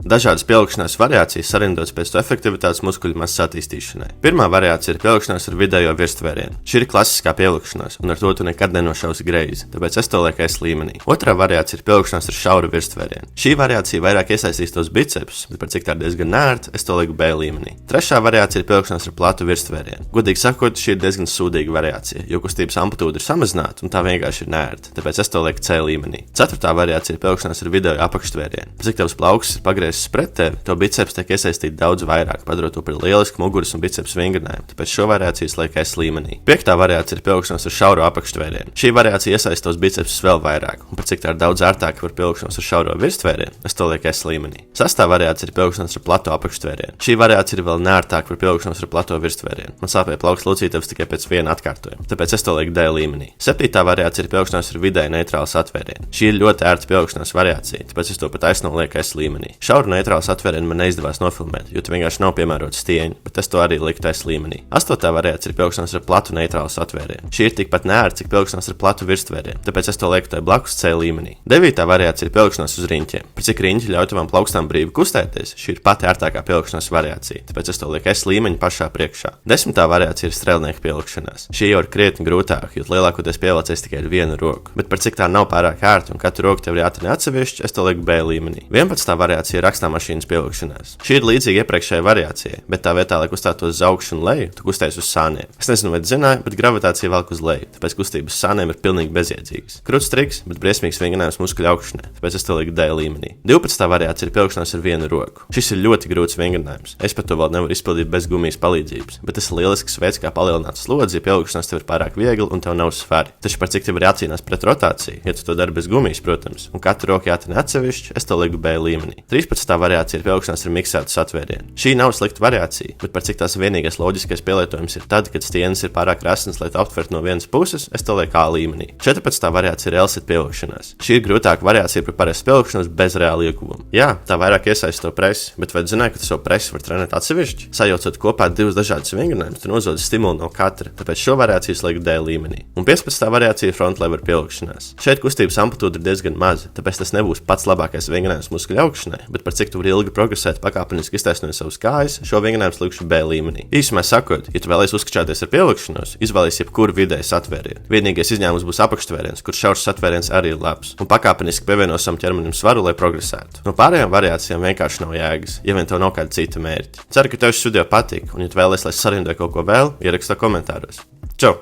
Dažādas pieaugšanās variācijas sarindotas pēc to efektivitātes muskuļu masas attīstīšanai. Pirmā variācija ir pieaugšanās ar vidējo virstvērtienu. Šī ir klasiskā pieaugšanās, un ar to tu nekad nenošausi greizi, tāpēc es to lieku S līmenī. Otrā variācija ir pieaugšanās ar šauru virstvērtienu. Šī variācija vairāk iesaistīs tos bicepus, bet par cik tā ir diezgan nērta, es to lieku B līmenī. Trešā variācija ir pieaugšanās ar platu virstvērtienu. Godīgi sakot, šī ir diezgan sūdīga variācija, jo kustības amplitūda ir samazināta un tā vienkārši ir nērta, tāpēc es to lieku C līmenī. Ceturtā variācija ir pieaugšanās ar vidējo apakštvērtienu. Cik tavs plauks ir pagriezis pret tevi, to biceps tiek iesaistīti daudz vairāk, padarot to par lielisku muguras un biceps vingrinājumu, tāpēc šo variāciju es lieku S līmenī. Piektā variācija ir pieaugšanās ar šauro apakštvērtienu. Šī variācija iesaista tos bicepsus vēl vairāk, un par cik tā ir daudz ērtāka par pieaugšanos ar šauro virstvērtienu, es to lieku S līmenī. Sastā variācija ir pieaugšanās ar plato apakštvērtienu. Šī variācija ir vēl nērtāka par pieaugšanos ar plato virstvērtienu. Man sāpēja plauks locītavas tikai pēc viena atkārtojuma, tāpēc es to lieku D līmenī. Septītā variācija ir pieaugšanās ar vidēji neitrālu satvērienu. Šī ir ļoti ērta pieaugšanās variācija, tāpēc es to pat aizsno lieku S līmenī. Šauru neitrālu satvērienu man neizdevās nofilmēt, jo tu vienkārši nav piemērots stieņi, bet es to arī liktu S līmenī. Astotā variācija ir pieaugšanās ar platu neitrālu satvērienu. Šī ir tikpat nērta, cik pieaugšanās ar platu virstvērtienu, tāpēc es to lieku tai blakus C līmenī. Devītā variācija ir pieaugšanās uz riņķiem. Par cik riņķi ļauj tavam plaukstām brīvi kustēties, šī ir pati ērtākā pieaugšanās variācija, tāpēc es to lieku S līmeņa pašā priekšā. Desmitā variācija ir strēlnieka pielikšanās. Šī jau ir krietni grūtāka, jo lielākoties pievelcies tikai ar vienu roku, bet par cik tā nav pārāk ērta un katru roku tev ir jātrina atsevišķi, es to lieku B līmenī. 11. variācija ir rakstāmašīnas pielikšanās. Šī ir līdzīga iepriekšējai variācijai, bet tā vietā, lai kustētos uz augšu un leju, tu kusties uz sāniem. Es nezinu, vai zināji, bet gravitācija velk uz leju, tāpēc kustības sāniem ir pilnīgi bezjēdzīgas. Kruts triks, bet briesmīgs vingrinājums muskuļu augšanai, tāpēc es to lieku D līmenī. 12. variācija ir pieaugšanās ar vienu roku. Šis ir ļoti grūts vingrinājums. Es pat to vēl nevaru izpildīt bez gumijas palīdzības, bet tas ir lielisks veids, kā palielināt slodzi, ja pieaugšanās tev ir pārāk viegli un tev nav svari. Taču par cik tev ir jācīnās pret rotāciju, ja tu to dari bez gumijas, protams, un katru roku jātrina atsevišķi, es to lieku B līmenī. 13. variācija ir pieaugšanās ar miksētu satvērienu. Šī nav slikta variācija, bet par cik tās vienīgais loģiskais pielietojums ir tad, kad stieņas ir pārāk rasnas, lai to aptvertu no vienas puses, es to lieku A līmenī. 14. variācija ir L-sit pievilkšanās. Šī ir grūtāka variācija par parastu pievilkšanos bez reāla ieguvuma. Jā, tā vairāk iesaista to presi, bet vai zināji, ka tu savu presi var trenēt atsevišķi? Sajaucot kopā divus dažādus vingrinājumus, tu nozodi stimulu no katra, tāpēc šo variāciju es lieku D līmenī. Un 15. variācija ir frontlever pievilkšanās. Šeit kustības amplitūda ir diezgan maza, tāpēc tas nebūs pats labākais vingrinājums muskuļu augšanai, bet par cik tu vari ilgi progresēt pakāpeniski iztaisnojot savus kājas, šo vingrinājumu likšu B līmenī. Īsumā sakot, ja tu vēlies uzskačāties ar pievilkšanos, izvēlies jebkuru vidēju satvērienu. Vienīgais izņēmums būs apakštvēriens, kur šaurs satvēriens arī ir labs, un pakāpeniski pievienosim ķermenim svaru, lai progresētu. No pārējām variācijām vienkārši nav jēgas, ja vien tev nav kāda cita mērķa. Ceru, ka tev šis video patīk, un ja tu vēlies, lai sarindoju kaut ko vēl, ierakstā komentāros. Čau!